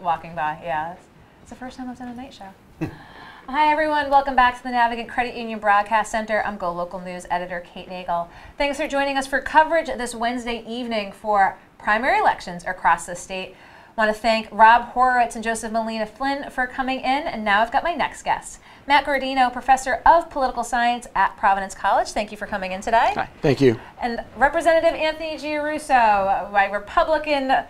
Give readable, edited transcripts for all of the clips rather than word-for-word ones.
walking by. Yeah, it's the first time I've done a night show. Hi everyone, welcome back to the Navigant Credit Union Broadcast Center. I'm GoLocal News editor Kate Nagel. Thanks for joining us for coverage this Wednesday evening for primary elections across the state. I want to thank Rob Horowitz and Joseph Molina Flynn for coming in, and now I've got my next guest. Matt Gordino, professor of political science at Providence College. Thank you for coming in today. Hi, thank you. And Representative Anthony Giarrusso, my Republican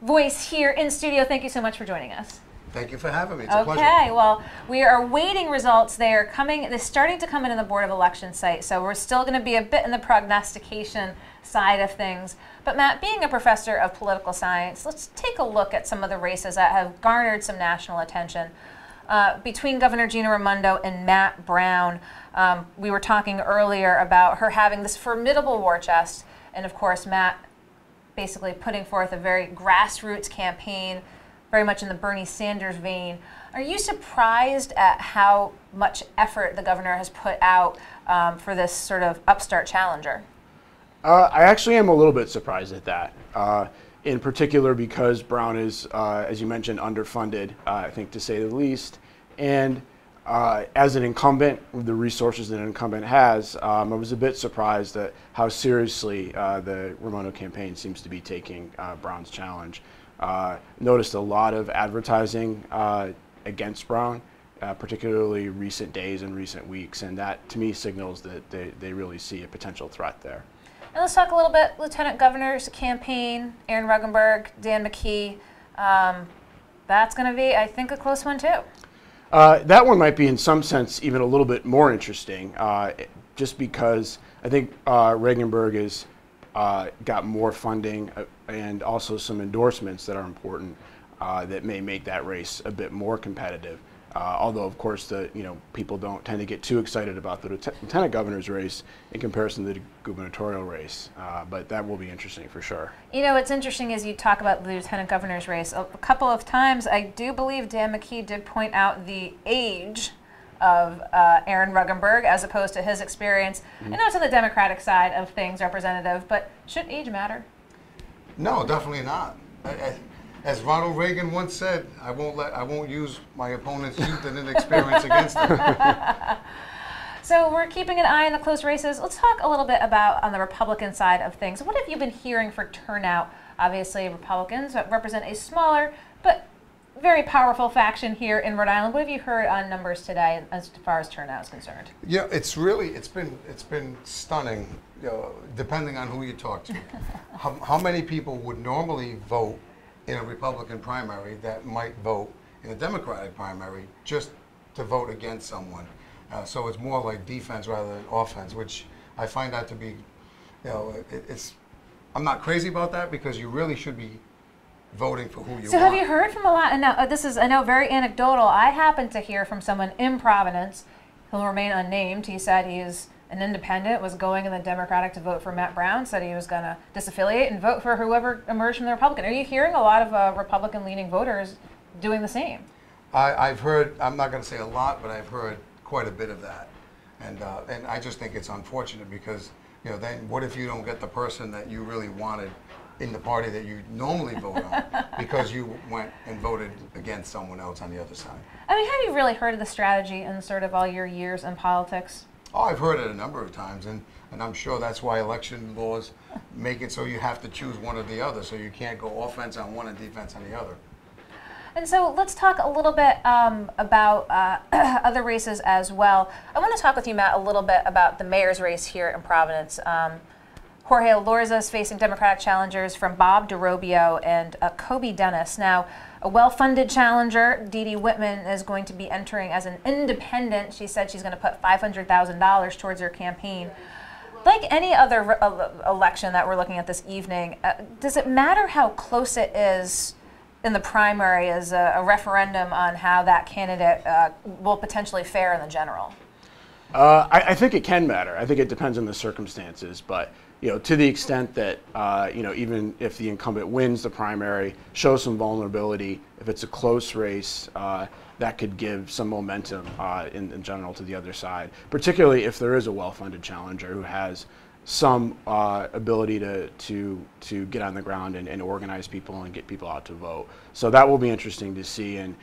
voice here in studio. Thank you so much for joining us. Thank you for having me. It's a pleasure. Okay, well, we are awaiting results. They're starting to come in the Board of Elections site, so we're still going to be a bit in the prognostication side of things. But Matt, being a professor of political science, let's take a look at some of the races that have garnered some national attention. Between Governor Gina Raimondo and Matt Brown, we were talking earlier about her having this formidable war chest, and of course Matt basically putting forth a very grassroots campaign, very much in the Bernie Sanders vein. Are you surprised at how much effort the governor has put out for this sort of upstart challenger? I actually am a little bit surprised at that, in particular because Brown is, as you mentioned, underfunded, I think to say the least. And as an incumbent, with the resources that an incumbent has, I was a bit surprised at how seriously the Raimondo campaign seems to be taking Brown's challenge. Noticed a lot of advertising against Brown, particularly recent days and recent weeks, and that to me signals that they really see a potential threat there. And let's talk a little bit Lieutenant Governor's campaign, Aaron Ruggenberg, Dan McKee. That's going to be, I think, a close one too. That one might be in some sense even a little bit more interesting, just because I think Ruggenberg is got more funding and also some endorsements that are important that may make that race a bit more competitive. Although, of course, people don't tend to get too excited about the lieutenant governor's race in comparison to the gubernatorial race. But that will be interesting for sure. You know, what's interesting is you talk about the lieutenant governor's race. A couple of times, I do believe Dan McKee did point out the age of Aaron Ruggenberg as opposed to his experience. I know it's on the Democratic side of things, Representative, but should age matter? No, definitely not. As Ronald Reagan once said, I won't use my opponent's youth and inexperience against them. So we're keeping an eye on the close races. Let's talk a little bit about on the Republican side of things. What have you been hearing for turnout? Obviously, Republicans represent a smaller but very powerful faction here in Rhode Island. What have you heard on numbers today as far as turnout is concerned? Yeah, it's been stunning. You know, depending on who you talk to, how many people would normally vote in a Republican primary that might vote in a Democratic primary just to vote against someone. So it's more like defense rather than offense, which I find that to be, you know, I'm not crazy about that because you really should be voting for who you want. So have you heard from a lot, and now this is, I know, very anecdotal. I happened to hear from someone in Providence, who'll remain unnamed. He said he is an independent, was going in the Democratic to vote for Matt Brown, said he was going to disaffiliate and vote for whoever emerged from the Republican. Are you hearing a lot of Republican-leaning voters doing the same? I've heard, I'm not going to say a lot, but I've heard quite a bit of that. And I just think it's unfortunate because, you know, then what if you don't get the person that you really wanted in the party that you normally vote on because you went and voted against someone else on the other side? I mean, have you really heard of the strategy in sort of all your years in politics? Oh, I've heard it a number of times, and I'm sure that's why election laws make it so you have to choose one or the other, so you can't go offense on one and defense on the other. And so let's talk a little bit about other races as well. I want to talk with you, Matt, a little bit about the mayor's race here in Providence. Jorge Elorza is facing Democratic challengers from Bob DeRobio and Kobe Dennis. Now, a well-funded challenger, Dee Dee Whitman, is going to be entering as an independent. She said she's going to put $500,000 towards her campaign. Like any other election that we're looking at this evening, does it matter how close it is in the primary as a referendum on how that candidate will potentially fare in the general? I think it can matter. I think it depends on the circumstances, but you know, to the extent that you know, even if the incumbent wins the primary, shows some vulnerability, if it's a close race, that could give some momentum in general to the other side, particularly if there is a well-funded challenger who has some ability to get on the ground and organize people and get people out to vote. So that will be interesting to see. And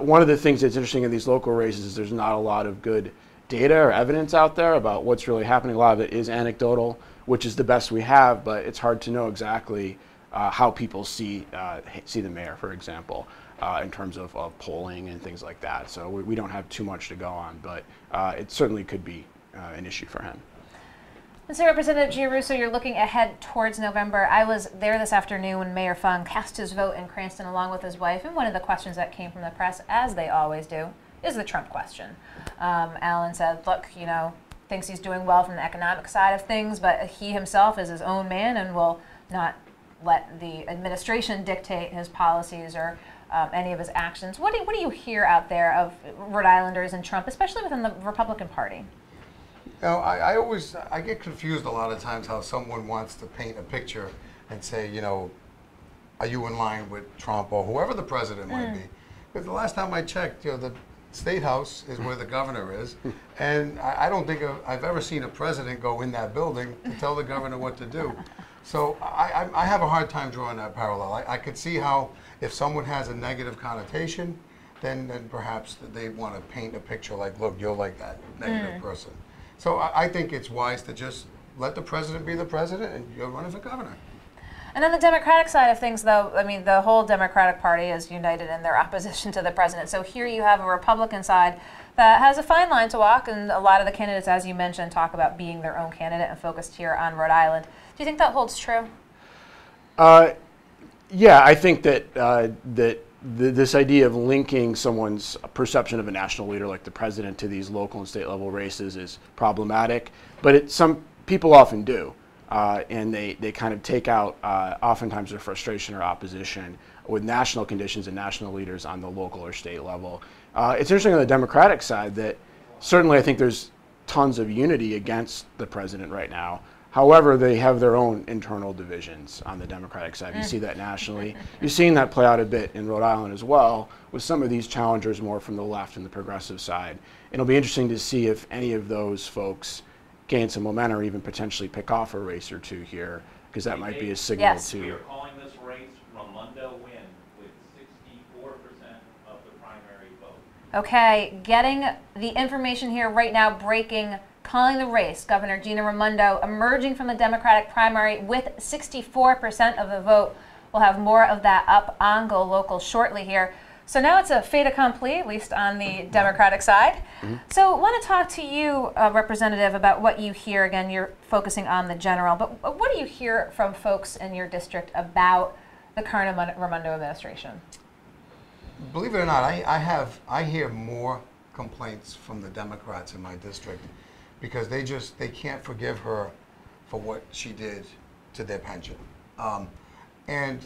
one of the things that's interesting in these local races is there's not a lot of good data or evidence out there about what's really happening. A lot of it is anecdotal, which is the best we have, but it's hard to know exactly how people see the mayor, for example, in terms of polling and things like that. So we don't have too much to go on, but it certainly could be an issue for him. And so, Representative Giarrusso, you're looking ahead towards November. I was there this afternoon when Mayor Fung cast his vote in Cranston along with his wife, and one of the questions that came from the press, as they always do, is the Trump question. Alan said, look, thinks he's doing well from the economic side of things, but he himself is his own man and will not let the administration dictate his policies or any of his actions. What do you hear out there of Rhode Islanders and Trump, especially within the Republican Party? I get confused a lot of times how someone wants to paint a picture and say, are you in line with Trump or whoever the president might be? Because the last time I checked, the State House is where the governor is, and I don't think I've ever seen a president go in that building to tell the governor what to do. So I have a hard time drawing that parallel. I could see how if someone has a negative connotation, then perhaps they want to paint a picture like, look, you're like that negative person. So I think it's wise to just let the president be the president and you're running for governor. And on the Democratic side of things, though, I mean, the whole Democratic Party is united in their opposition to the president. So here you have a Republican side that has a fine line to walk, and a lot of the candidates, as you mentioned, talk about being their own candidate and focused here on Rhode Island. Do you think that holds true? Yeah, I think that this idea of linking someone's perception of a national leader like the president to these local and state level races is problematic, but some people often do. And they kind of take out oftentimes their frustration or opposition with national conditions and national leaders on the local or state level. It's interesting on the Democratic side that certainly I think there's tons of unity against the president right now. However, they have their own internal divisions on the Democratic side. You see that nationally. You're seeing that play out a bit in Rhode Island as well, with some of these challengers more from the left and the progressive side. It'll be interesting to see if any of those folks gain some momentum or even potentially pick off a race or two here, because that might be a signal to... We are calling this race Raimondo win with 64% of the primary vote. Okay, getting the information here right now, breaking, calling the race, Governor Gina Raimondo emerging from the Democratic primary with 64% of the vote. We'll have more of that up on GoLocal shortly here. So now it's a fait accompli, at least on the Democratic side. So I want to talk to you, Representative, about what you hear. Again, you're focusing on the general, but what do you hear from folks in your district about the current Raimondo administration? Believe it or not, I hear more complaints from the Democrats in my district because they can't forgive her for what she did to their pension. And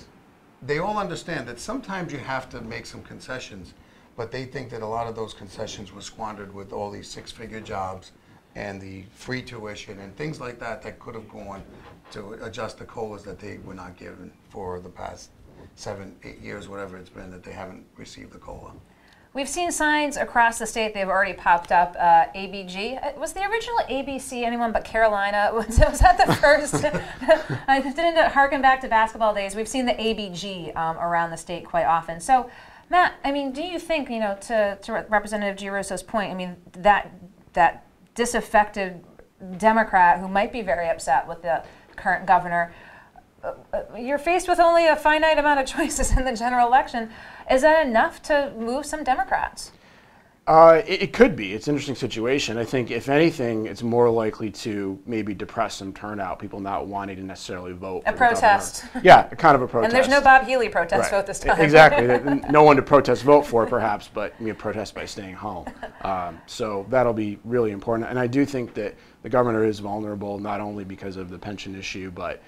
they all understand that sometimes you have to make some concessions, but they think that a lot of those concessions were squandered with all these six-figure jobs and the free tuition and things like that that could have gone to adjust the COLAs that they were not given for the past 7, 8 years, whatever it's been, that they haven't received the COLA. We've seen signs across the state. They've already popped up. ABG. Was the original ABC anyone but Carolina? Was that the first? I didn't harken back to basketball days. We've seen the ABG around the state quite often. So, Matt, I mean, do you think, to Representative Giarrusso's point, I mean, that disaffected Democrat who might be very upset with the current governor, you're faced with only a finite amount of choices in the general election. Is that enough to move some Democrats? It could be. It's an interesting situation. I think, if anything, it's more likely to maybe depress some turnout, people not wanting to necessarily vote. A protest. Yeah, kind of a protest. And there's no Bob Healy protest vote this time. Exactly. No one to protest vote for, perhaps, but protest by staying home. So that'll be really important. And I do think that the governor is vulnerable, not only because of the pension issue, but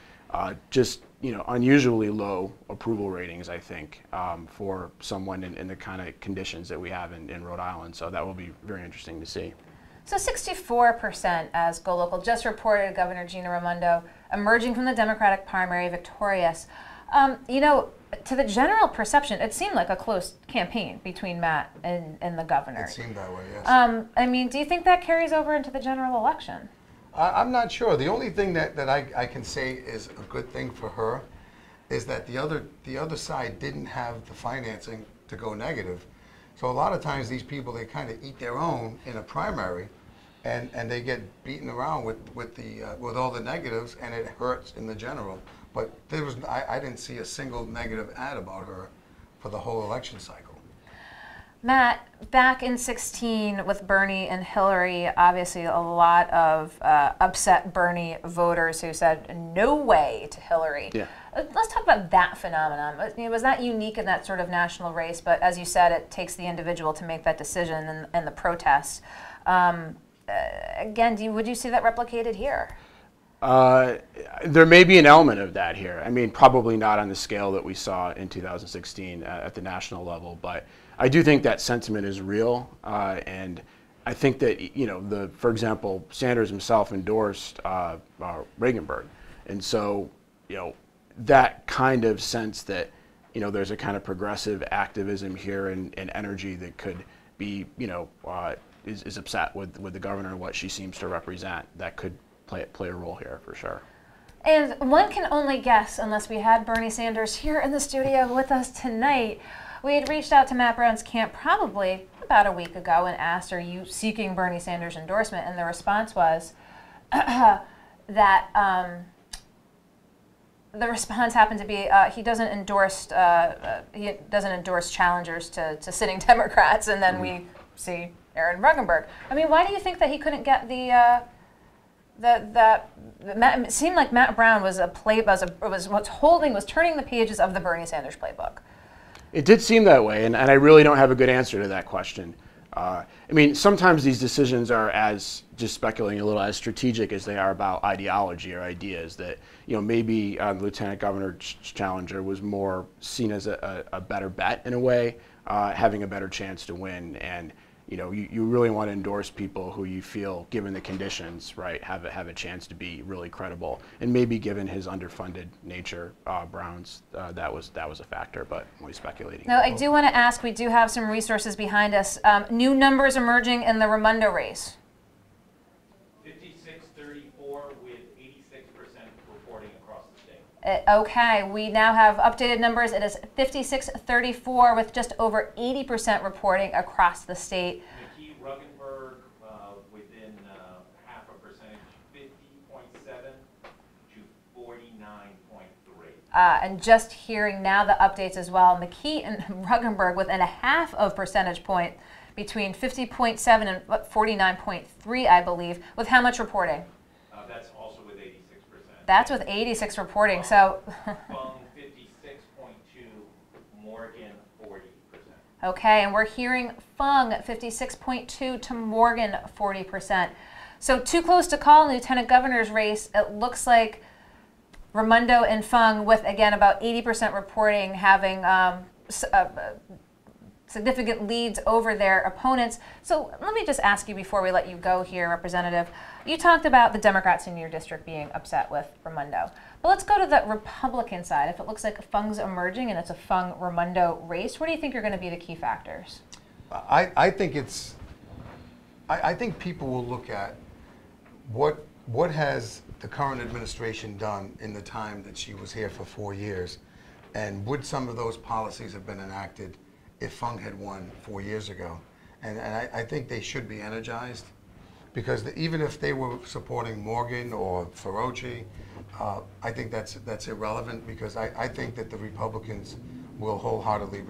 just unusually low approval ratings, I think, for someone in the kind of conditions that we have in Rhode Island. So that will be very interesting to see. So 64%, as GoLocal just reported, Governor Gina Raimondo emerging from the Democratic primary victorious. To the general perception, it seemed like a close campaign between Matt and the governor. It seemed that way, yes. I mean, do you think that carries over into the general election? I'm not sure. The only thing that I can say is a good thing for her is that the other side didn't have the financing to go negative. So a lot of times these people, they kind of eat their own in a primary, and they get beaten around with all the negatives, and it hurts in the general. But I didn't see a single negative ad about her for the whole election cycle. Matt, back in 2016 with Bernie and Hillary, obviously a lot of upset Bernie voters who said no way to Hillary. Yeah. Let's talk about that phenomenon. Was that unique in that sort of national race? But as you said, it takes the individual to make that decision and the protest. Again, would you see that replicated here? There may be an element of that here. I mean, probably not on the scale that we saw in 2016 at the national level, but I do think that sentiment is real, and I think that, for example, Sanders himself endorsed Reaganburg, and so, that kind of sense that, there's a kind of progressive activism here and energy that could be, is upset with the governor and what she seems to represent, that could play a role here for sure. And one can only guess, unless we had Bernie Sanders here in the studio with us tonight. We had reached out to Matt Brown's camp probably about a week ago and asked, are you seeking Bernie Sanders' endorsement? And the response was that the response happened to be he doesn't endorse challengers to sitting Democrats, and then we see Aaron Reaganburg. I mean, why do you think that he couldn't get it seemed like Matt Brown was turning the pages of the Bernie Sanders playbook. It did seem that way, and I really don't have a good answer to that question. I mean, sometimes these decisions are as, just speculating a little, as strategic as they are about ideology or ideas that, maybe the Lieutenant Governor's challenger was more seen as a better bet in a way, having a better chance to win. And, you really want to endorse people who you feel, given the conditions, right, have a chance to be really credible. And maybe given his underfunded nature, Brown's, that was a factor, but I'm only speculating. Now, I do want to ask, we do have some resources behind us. New numbers emerging in the Raimondo race. 56-34 with 86% reporting across the state. Okay, we now have updated numbers. It is 56-34 with just over 80% reporting across the state. McKee Ruggenberg within half a percentage, 50.7 to 49.3. And just hearing now the updates as well, McKee and Ruggenberg within a half of percentage point between 50.7 and 49.3, I believe, with how much reporting? That's also with 86%. That's with 86 reporting, so. Fung 56.2, Morgan 40%. Okay, and we're hearing Fung 56.2 to Morgan 40%. So too close to call in Lieutenant Governor's race. It looks like Raimondo and Fung with, again, about 80% reporting having significant leads over their opponents. So let me just ask you before we let you go here, Representative. You talked about the Democrats in your district being upset with Raimondo. But let's go to the Republican side. If it looks like Fung's emerging and it's a Fung-Raimondo race, what do you think are going to be the key factors? I think people will look at what has the current administration done in the time that she was here for 4 years, and would some of those policies have been enacted if Fung had won 4 years ago? And I think they should be energized, because even if they were supporting Morgan or Ferrocci, I think that's irrelevant, because I think that the Republicans will wholeheartedly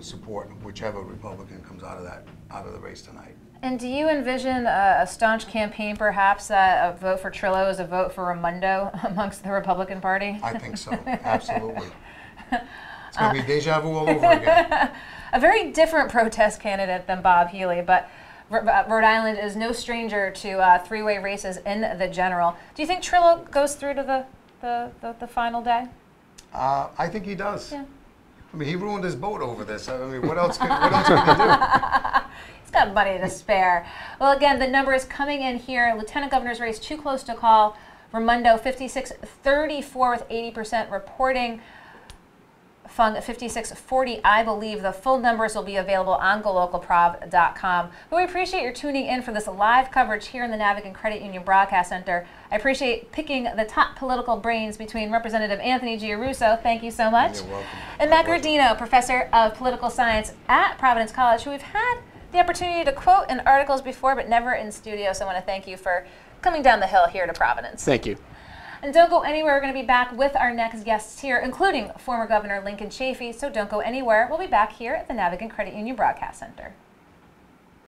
support whichever Republican comes out of the race tonight. And do you envision a staunch campaign, perhaps, that a vote for Trillo is a vote for Raimondo amongst the Republican Party? I think so, absolutely. It's going to be deja vu all over again. A very different protest candidate than Bob Healy, but Rhode Island is no stranger to three-way races in the general. Do you think Trillo goes through to the final day? I think he does. Yeah. I mean, he ruined his boat over this. I mean, what else can he do? He's got money to spare. Well, again, the number is coming in here. Lieutenant Governor's race, too close to call. Raimondo, 56-34 with 80% reporting. Fund 5640. I believe the full numbers will be available on golocalprov.com. But we appreciate your tuning in for this live coverage here in the Navigant Credit Union Broadcast Center. I appreciate picking the top political brains between Representative Anthony Giarrusso. Thank you so much. You're welcome. And Matt Gardino, Professor of Political Science at Providence College, who we've had the opportunity to quote in articles before, but never in studio. So I want to thank you for coming down the hill here to Providence. Thank you. And don't go anywhere. We're going to be back with our next guests here, including former Governor Lincoln Chafee. So don't go anywhere. We'll be back here at the Navigant Credit Union Broadcast Center.